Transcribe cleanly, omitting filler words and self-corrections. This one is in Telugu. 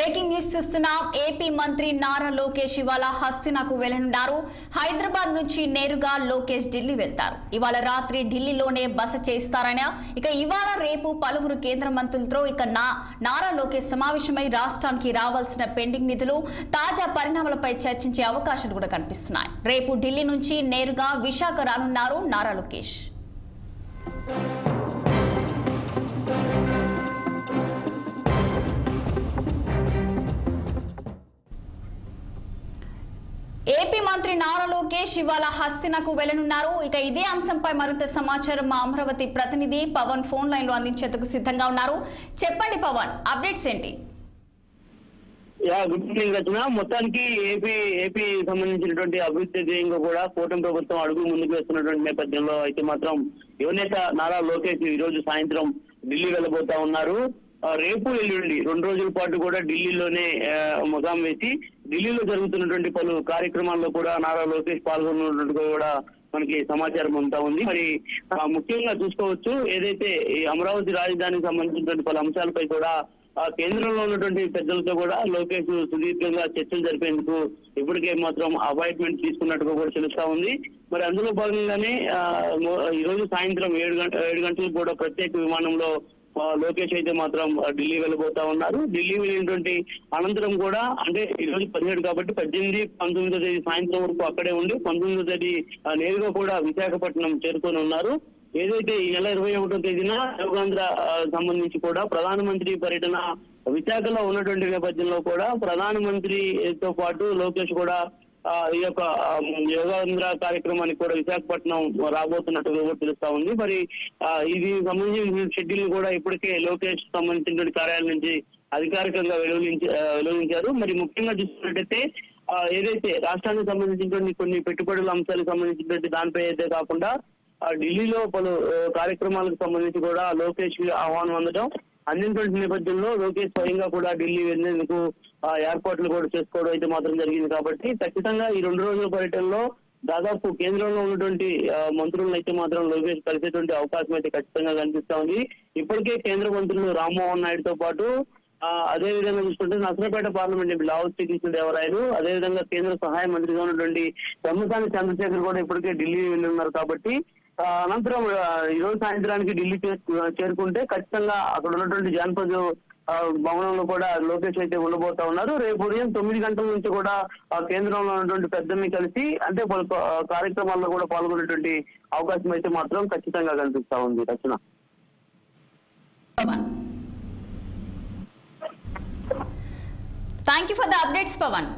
బ్రేకింగ్ న్యూస్ చూస్తున్నాం. ఏపీ మంత్రి నారా లోకేష్ ఇవాళ హస్తినాకు వెళ్లనున్నారు. హైదరాబాద్ నుంచి నేరుగా లోకేష్ ఢిల్లీ వెళ్తారు. ఇవాళ రాత్రి ఢిల్లీలోనే బస చేస్తారని, ఇక ఇవాళ రేపు పలువురు కేంద్ర మంత్రులతో నారా లోకేష్ సమావేశమై రాష్ట్రానికి రావాల్సిన పెండింగ్ నిధులు, తాజా పరిణామాలపై చర్చించే అవకాశాలు కూడా కనిపిస్తున్నాయి. రేపు ఢిల్లీ నుంచి నేరుగా విశాఖ రానున్నారు నారా లోకేష్. ఏపీ మంత్రి నారా లోకేష్ ఇవాళ హస్తినాకు వెళ్లనున్నారు. ఇక ఇదే అంశంపై మరింత సమాచారం మా అమరావతి ప్రతినిధి పవన్ ఫోన్ లైన్ లో అందించేందుకు సిద్ధంగా ఉన్నారు. చెప్పండి పవన్, అప్డేట్స్ ఏంటి? గుడ్ మార్నింగ్ రచన. మొత్తానికి ఏపీ సంబంధించినటువంటి అభివృద్ధి ధ్యేయంగా కూడా కూటమి ప్రభుత్వం అడుగు ముందుకు వేస్తున్నటువంటి నేపథ్యంలో అయితే మాత్రం యువనేత నారా లోకేష్ ఈ రోజు సాయంత్రం ఢిల్లీ వెళ్ళబోతా ఉన్నారు. రేపు ఎల్లుండి 2 రోజుల పాటు కూడా ఢిల్లీలోనే మకాం వేసి ఢిల్లీలో జరుగుతున్నటువంటి పలు కార్యక్రమాల్లో కూడా నారా లోకేష్ పాల్గొన్నట్టుగా కూడా మనకి సమాచారం అంతా ఉంది. మరి ముఖ్యంగా చూసుకోవచ్చు, ఏదైతే ఈ అమరావతి రాజధానికి సంబంధించినటువంటి పలు అంశాలపై కూడా కేంద్రంలో ఉన్నటువంటి పెద్దలతో కూడా లోకేష్ సుదీర్ఘంగా చర్చలు జరిపేందుకు ఇప్పటికే మాత్రం అపాయింట్మెంట్ తీసుకున్నట్టుగా కూడా తెలుస్తా ఉంది. మరి అందులో భాగంగానే ఈ రోజు సాయంత్రం 7 గంటలకు కూడా ప్రత్యేక విమానంలో లోకేష్ అయితే మాత్రం ఢిల్లీ వెళ్ళబోతా ఉన్నారు. ఢిల్లీ వెళ్ళినటువంటి అనంతరం కూడా, అంటే ఈ రోజు 17 కాబట్టి 18, 19వ తేదీ సాయంత్రం వరకు అక్కడే ఉండి 19వ తేదీ నేరుగా కూడా విశాఖపట్నం చేరుకొని ఉన్నారు. ఏదైతే ఈ నెల 21వ తేదీన యోగాంధ్ర సంబంధించి కూడా ప్రధానమంత్రి పర్యటన విశాఖలో ఉన్నటువంటి నేపథ్యంలో కూడా ప్రధానమంత్రితో పాటు లోకేష్ కూడా ఈ యొక్క యోగాంధ్ర కార్యక్రమానికి కూడా విశాఖపట్నం రాబోతున్నట్టుగా కూడా తెలుస్తా ఉంది. మరి ఇది సంబంధించిన షెడ్యూల్ కూడా ఇప్పటికే లోకేష్ సంబంధించినటువంటి కార్యాలయం నుంచి అధికారికంగా వెలువరించారు. మరి ముఖ్యంగా చూసుకున్నట్టయితే ఏదైతే రాష్ట్రానికి సంబంధించినటువంటి కొన్ని పెట్టుబడుల అంశాలకు సంబంధించినటువంటి దానిపై అయితే కాకుండా ఢిల్లీలో పలు కార్యక్రమాలకు సంబంధించి కూడా లోకేష్ ఆహ్వానం అందినటువంటి నేపథ్యంలో లోకేష్ స్వయంగా కూడా ఢిల్లీ వెళ్లేందుకు ఏర్పాట్లు కూడా చేసుకోవడం అయితే మాత్రం జరిగింది. కాబట్టి ఖచ్చితంగా ఈ 2 రోజుల పర్యటనలో దాదాపు కేంద్రంలో ఉన్నటువంటి మంత్రులను అయితే మాత్రం లోకేష్ కలిసేటువంటి అవకాశం అయితే ఖచ్చితంగా కనిపిస్తా ఉంది. ఇప్పటికే కేంద్ర మంత్రులు రామ్మోహన్ నాయుడుతో పాటు అదే విధంగా చూసుకుంటే నర్సరావుపేట పార్లమెంట్ ఎంపీ లావు శ్రీకృష్ణదేవరాయలు, అదేవిధంగా కేంద్ర సహాయ మంత్రిగా ఉన్నటువంటి పెమ్మసాని చంద్రశేఖర్ కూడా ఇప్పటికే ఢిల్లీ వెళ్ళి ఉన్నారు. కాబట్టి అనంతరం ఈ రోజు సాయంత్రానికి ఢిల్లీ చేరుకుంటే ఖచ్చితంగా అక్కడ ఉన్నటువంటి జానపద భవనంలో కూడా లోకేష్ అయితే ఉండబోతా ఉన్నారు. రేపు ఉదయం 9 గంటల నుంచి కూడా కేంద్రంలో ఉన్నటువంటి పెద్దల్ని కలిసి అంటే పలు కార్యక్రమాల్లో కూడా పాల్గొనేటువంటి అవకాశం అయితే మాత్రం ఖచ్చితంగా కనిపిస్తా ఉంది. Rachana, thank you for the updates Pawan.